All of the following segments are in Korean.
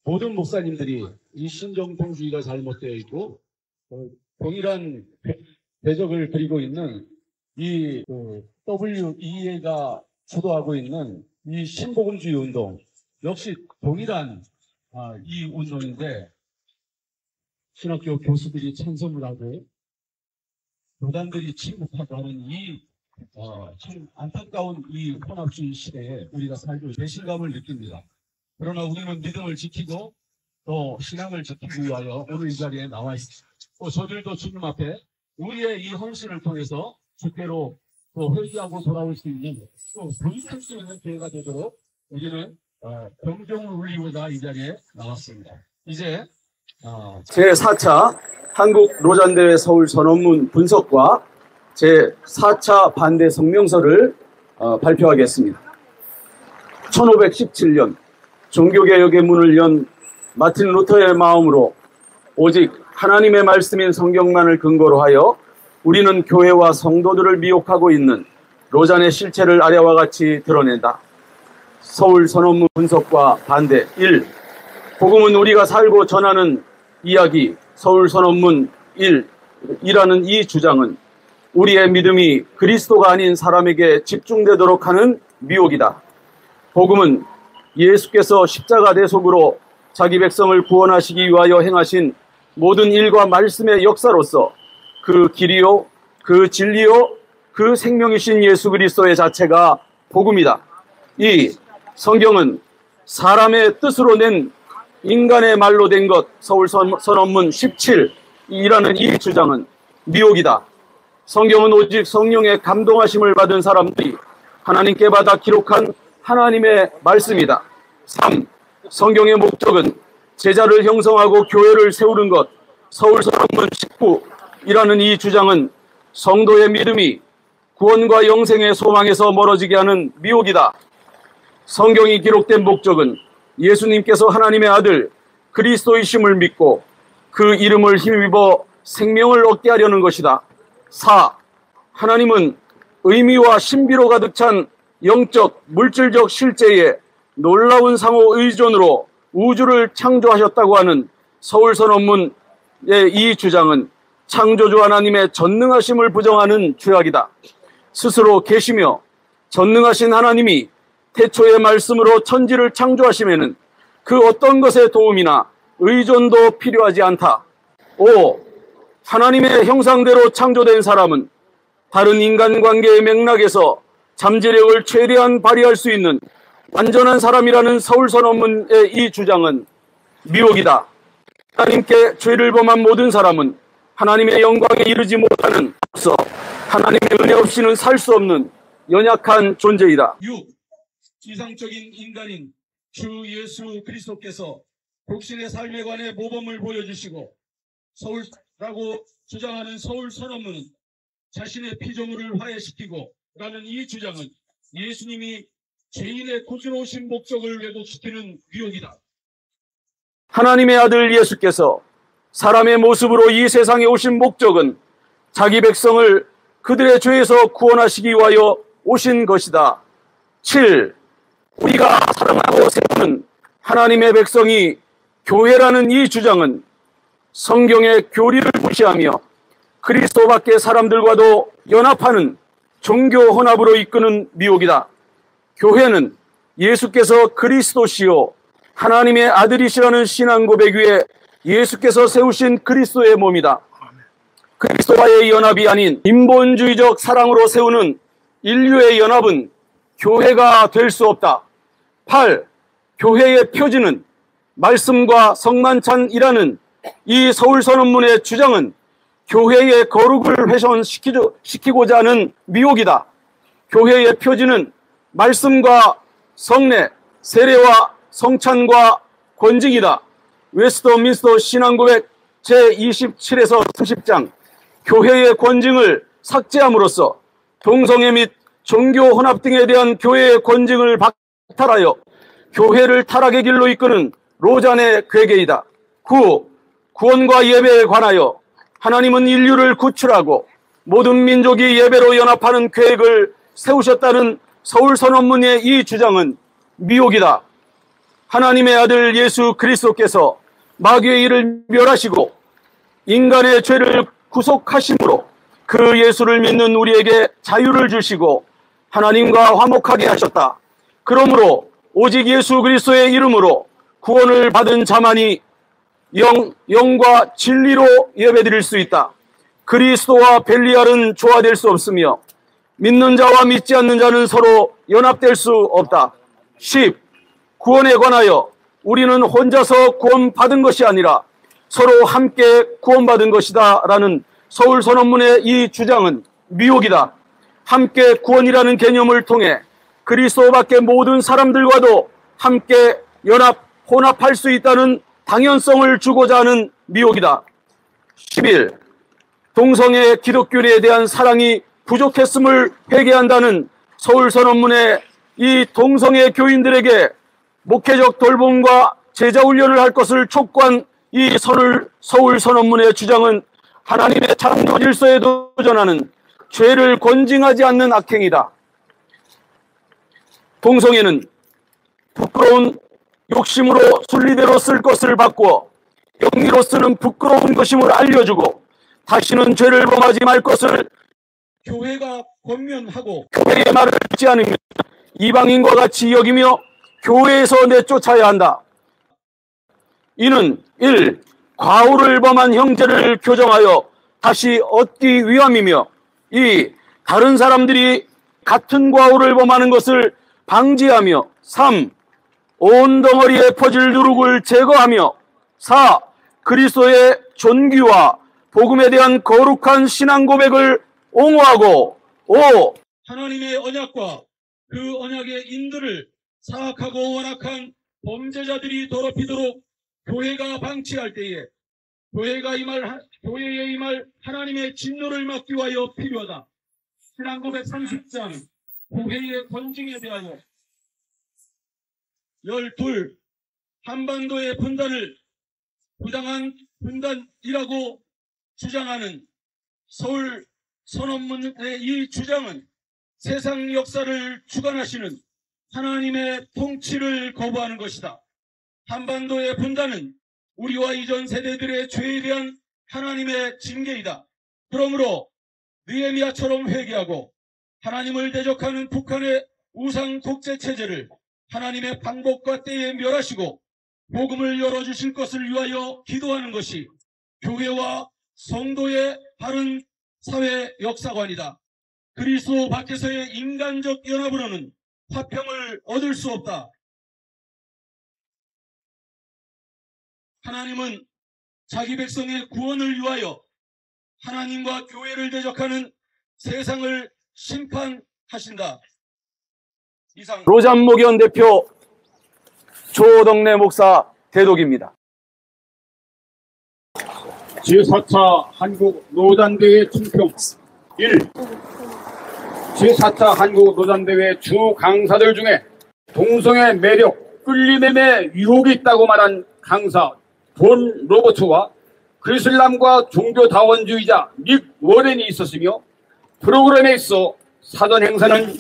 모든 목사님들이 이 신정통주의가 잘못되어 있고 동일한 대적을 그리고 있는 이 WEA가 주도하고 있는 이 신복음주의 운동 역시 동일한 이 운동인데 신학교 교수들이 찬성을 하고 교단들이 침묵하고 하는 이 참 안타까운 이 혼합주의 시대에 우리가 살고 배신감을 느낍니다. 그러나 우리는 믿음을 지키고 또 신앙을 지키기 위하여 오늘 이 자리에 나와 있습니다. 또 저들도 주님 앞에 우리의 이 헌신을 통해서 주께로 또 회개하고 돌아올 수 있는 또 돌이킬 수 있는 기회가 되도록 우리는 경종을 울리고자 이 자리에 나왔습니다. 이제 제4차 한국 로잔대회 서울 선언문 분석과 제4차 반대 성명서를 발표하겠습니다. 1517년 종교개혁의 문을 연 마틴 루터의 마음으로 오직 하나님의 말씀인 성경만을 근거로 하여 우리는 교회와 성도들을 미혹하고 있는 로잔의 실체를 아래와 같이 드러낸다. 서울 선언문 분석과 반대 1. 복음은 우리가 살고 전하는 이야기 서울 선언문 1이라는 이 주장은 우리의 믿음이 그리스도가 아닌 사람에게 집중되도록 하는 미혹이다. 복음은 예수께서 십자가 대속으로 자기 백성을 구원하시기 위하여 행하신 모든 일과 말씀의 역사로서 그 길이요, 그 진리요, 그 생명이신 예수 그리스도의 자체가 복음이다. 2. 성경은 사람의 뜻으로 낸 인간의 말로 된 것 서울 선언문 17이라는 이 주장은 미혹이다. 성경은 오직 성령의 감동하심을 받은 사람들이 하나님께 받아 기록한 하나님의 말씀이다. 3. 성경의 목적은 제자를 형성하고 교회를 세우는 것 서울 선언문 19이라는 이 주장은 성도의 믿음이 구원과 영생의 소망에서 멀어지게 하는 미혹이다. 성경이 기록된 목적은 예수님께서 하나님의 아들 그리스도이심을 믿고 그 이름을 힘입어 생명을 얻게 하려는 것이다. 4. 하나님은 의미와 신비로 가득 찬 영적, 물질적 실제에 놀라운 상호 의존으로 우주를 창조하셨다고 하는 서울 선언문의 이 주장은 창조주 하나님의 전능하심을 부정하는 죄악이다. 스스로 계시며 전능하신 하나님이 태초의 말씀으로 천지를 창조하심에는 그 어떤 것의 도움이나 의존도 필요하지 않다. 5. 하나님의 형상대로 창조된 사람은 다른 인간관계의 맥락에서 잠재력을 최대한 발휘할 수 있는 완전한 사람이라는 서울선언문의 이 주장은 미혹이다. 하나님께 죄를 범한 모든 사람은 하나님의 영광에 이르지 못하는 하나님의 은혜 없이는 살 수 없는 연약한 존재이다. 6. 이상적인 인간인 주 예수 그리스도께서 독신의 삶에 관해 모범을 보여주시고 서울라고 주장하는 서울 선언문은 자신의 피조물을 화해시키고 라는 이 주장은 예수님이 죄인의 구주로 오신 목적을 왜곡시키는 위혹이다. 하나님의 아들 예수께서 사람의 모습으로 이 세상에 오신 목적은 자기 백성을 그들의 죄에서 구원하시기 위하여 오신 것이다. 7. 우리가 사랑하고 세우는 하나님의 백성이 교회라는 이 주장은 성경의 교리를 무시하며 그리스도 밖의 사람들과도 연합하는 종교 혼합으로 이끄는 미혹이다. 교회는 예수께서 그리스도시요 하나님의 아들이시라는 신앙 고백 위에 예수께서 세우신 그리스도의 몸이다. 그리스도와의 연합이 아닌 인본주의적 사랑으로 세우는 인류의 연합은 교회가 될 수 없다. 8. 교회의 표지는 말씀과 성만찬이라는 이 서울선언문의 주장은 교회의 거룩을 훼손시키고자 하는 미혹이다. 교회의 표지는 말씀과 성례, 세례와 성찬과 권직이다. 웨스트민스터 신앙고백 제27에서 30장 교회의 권징을 삭제함으로써 동성애 및 종교 혼합 등에 대한 교회의 권징을 박탈하여 교회를 타락의 길로 이끄는 로잔의 괴계이다. 9. 구원과 예배에 관하여 하나님은 인류를 구출하고 모든 민족이 예배로 연합하는 계획을 세우셨다는 서울선언문의 이 주장은 미혹이다. 하나님의 아들 예수 그리스도께서 마귀의 일을 멸하시고 인간의 죄를 구속하심으로 그 예수를 믿는 우리에게 자유를 주시고 하나님과 화목하게 하셨다. 그러므로 오직 예수 그리스도의 이름으로 구원을 받은 자만이 영과 진리로 예배드릴 수 있다. 그리스도와 벨리알은 조화될 수 없으며 믿는 자와 믿지 않는 자는 서로 연합될 수 없다. 10. 구원에 관하여 우리는 혼자서 구원받은 것이 아니라 서로 함께 구원받은 것이다 라는 서울 선언문의 이 주장은 미혹이다. 함께 구원이라는 개념을 통해 그리스도 밖의 모든 사람들과도 함께 혼합할 수 있다는 당연성을 주고자 하는 미혹이다. 11. 동성애 기독교에 대한 사랑이 부족했음을 회개한다는 서울 선언문의 이 동성애 교인들에게 목회적 돌봄과 제자 훈련을 할 것을 촉구한 이 서울 선언문의 주장은 하나님의 창조 질서에 도전하는 죄를 권징하지 않는 악행이다. 동성애는 부끄러운 욕심으로 순리대로 쓸 것을 바꾸어 영리로 쓰는 부끄러운 것임을 알려주고 다시는 죄를 범하지 말 것을 교회가 권면하고 교회의 말을 듣지 않으면 이방인과 같이 여기며 교회에서 내쫓아야 한다. 이는 1. 과오를 범한 형제를 교정하여 다시 얻기 위함이며 2. 다른 사람들이 같은 과오를 범하는 것을 방지하며 3. 온 덩어리에 퍼질 누룩을 제거하며 4. 그리스도의 존귀와 복음에 대한 거룩한 신앙 고백을 옹호하고 5. 하나님의 언약과 그 언약의 인들을 사악하고 완악한 범죄자들이 더럽히도록 교회가 방치할 때에 교회에 임할 하나님의 진노를 막기 위하여 필요하다. 신앙 고백 30장 교회의 권징에 대하여 12. 한반도의 분단을 부당한 분단이라고 주장하는 서울 선언문의 이 주장은 세상 역사를 주관하시는 하나님의 통치를 거부하는 것이다. 한반도의 분단은 우리와 이전 세대들의 죄에 대한 하나님의 징계이다. 그러므로 느헤미야처럼 회개하고 하나님을 대적하는 북한의 우상 독재 체제를 하나님의 방법과 때에 멸하시고 복음을 열어주실 것을 위하여 기도하는 것이 교회와 성도의 바른 사회 역사관이다. 그리스도 밖에서의 인간적 연합으로는 화평을 얻을 수 없다. 하나님은 자기 백성의 구원을 위하여 하나님과 교회를 대적하는 세상을 심판하신다. 이상 로잠목연 대표 조덕래 목사 대독입니다. 제4차 한국노단대회 총평 1. 제4차 한국노단대회 주 강사들 중에 동성애 매력, 끌림의 유혹이 있다고 말한 강사 본 로버트와 그리슬람과 종교다원주의자 닉 워렌이 있었으며 프로그램에 있어 사전 행사는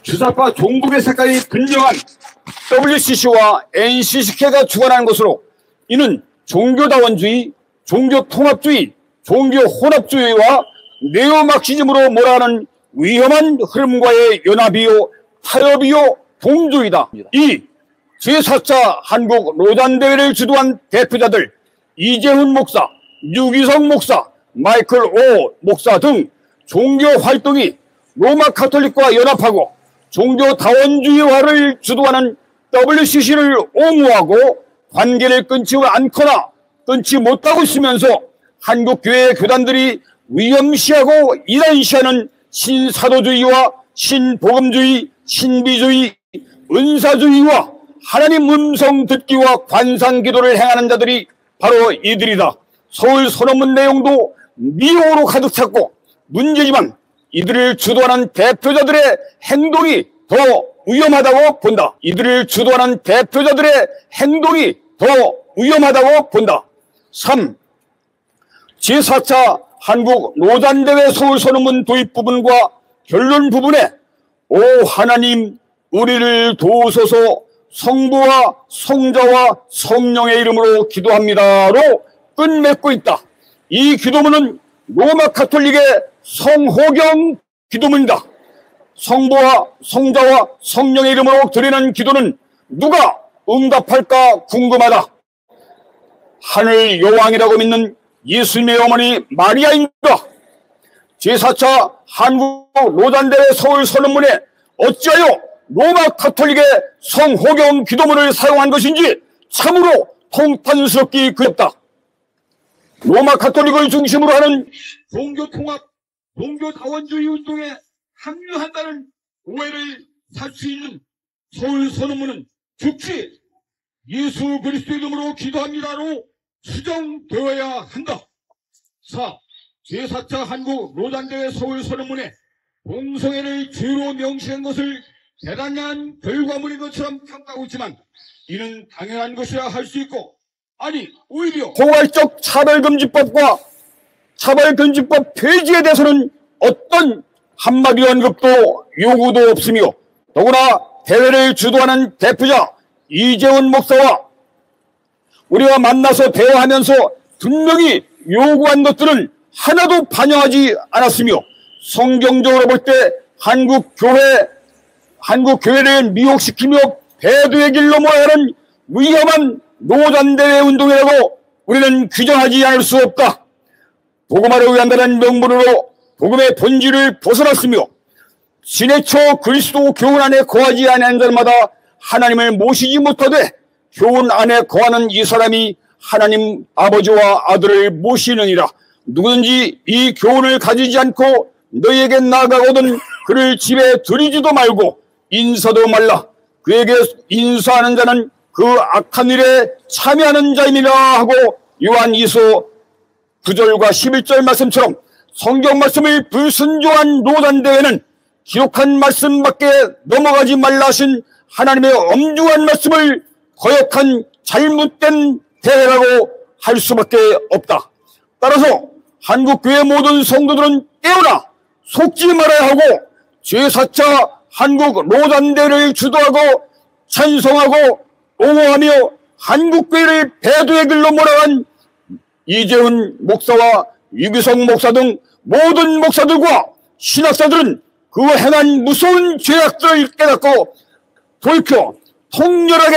주사파 종북의 색깔이 분명한 WCC와 NCCK가 주관하는 것으로 이는 종교다원주의, 종교통합주의, 종교혼합주의와 네오마크시즘으로 몰아가는 위험한 흐름과의 연합이요 타협이요 동조이다. 2. 제4차 한국노단대회를 주도한 대표자들 이재훈 목사, 유기성 목사, 마이클 오 목사 등 종교활동이 로마 카톨릭과 연합하고 종교다원주의화를 주도하는 WCC를 옹호하고 관계를 끊지 않거나 끊지 못하고 있으면서 한국교회 교단들이 위험시하고 이단시하는 신사도주의와 신복음주의, 신비주의, 은사주의와 하나님 음성 듣기와 관상기도를 행하는 자들이 바로 이들이다. 서울 선언문 내용도 미혹으로 가득 찼고 문제지만 이들을 주도하는 대표자들의 행동이 더 위험하다고 본다. 이들을 주도하는 대표자들의 행동이 더 위험하다고 본다. 3. 제4차 한국노단대회 서울선언문 도입 부분과 결론 부분에 오 하나님 우리를 도우소서 성부와 성자와 성령의 이름으로 기도합니다로 끝맺고 있다. 이 기도문은 로마 가톨릭의 성호경 기도문이다. 성부와 성자와 성령의 이름으로 드리는 기도는 누가 응답할까 궁금하다. 하늘 여왕이라고 믿는 예수님의 어머니 마리아인가? 제4차 한국 로잔대회 서울 선언문에 어찌하여 로마 가톨릭의 성호경 기도문을 사용한 것인지 참으로 통탄스럽기 그렵다. 로마 가톨릭을 중심으로 하는 종교통합, 종교다원주의 운동에 합류한다는 오해를 살 수 있는 서울 선언문은 즉시 예수 그리스도의 이름으로 기도합니다로 수정되어야 한다. 4. 제4차 한국 로잔대회 서울 선언문에 동성애를 죄로 명시한 것을 대단한 결과물인 것처럼 평가하고 있지만 이는 당연한 것이라 할 수 있고 아니 오히려 포괄적 차별금지법과 차별금지법 폐지에 대해서는 어떤 한마디 언급도 요구도 없으며 더구나 대회를 주도하는 대표자 이재원 목사와 우리가 만나서 대화하면서 분명히 요구한 것들은 하나도 반영하지 않았으며 성경적으로 볼 때 한국 교회를 미혹시키며 배도의 길로 모아가는 위험한 노잔대회 운동이라고 우리는 규정하지 않을 수 없다. 복음화를 위한다는 명분으로 복음의 본질을 벗어났으며 지내쳐 그리스도 교훈 안에 거하지 아니한 자마다 하나님을 모시지 못하되 교훈 안에 거하는 이 사람이 하나님 아버지와 아들을 모시느니라. 누구든지 이 교훈을 가지지 않고 너희에게 나아가거든 그를 집에 들이지도 말고 인사도 말라. 그에게 인사하는 자는 그 악한 일에 참여하는 자임이라 하고 요한 2서 9절과 11절 말씀처럼 성경 말씀을 불순종한 노잔대회는 기록한 말씀밖에 넘어가지 말라 하신 하나님의 엄중한 말씀을 거역한 잘못된 대회라고 할 수밖에 없다. 따라서 한국교회 모든 성도들은 깨어나 속지 말아야 하고 제4차 한국 로잔대회를 주도하고 찬송하고 옹호하며 한국교회를 배도의 길로 몰아간 이재훈 목사와 유기성 목사 등 모든 목사들과 신학사들은 그 행한 무서운 죄악들을 깨닫고 돌이켜 통렬하게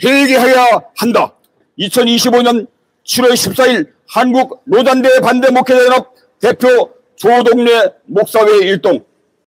회개해야 한다. 2025년 7월 14일 한국 로잔대회 반대 목회자연합 대표 조동래 목사회 일동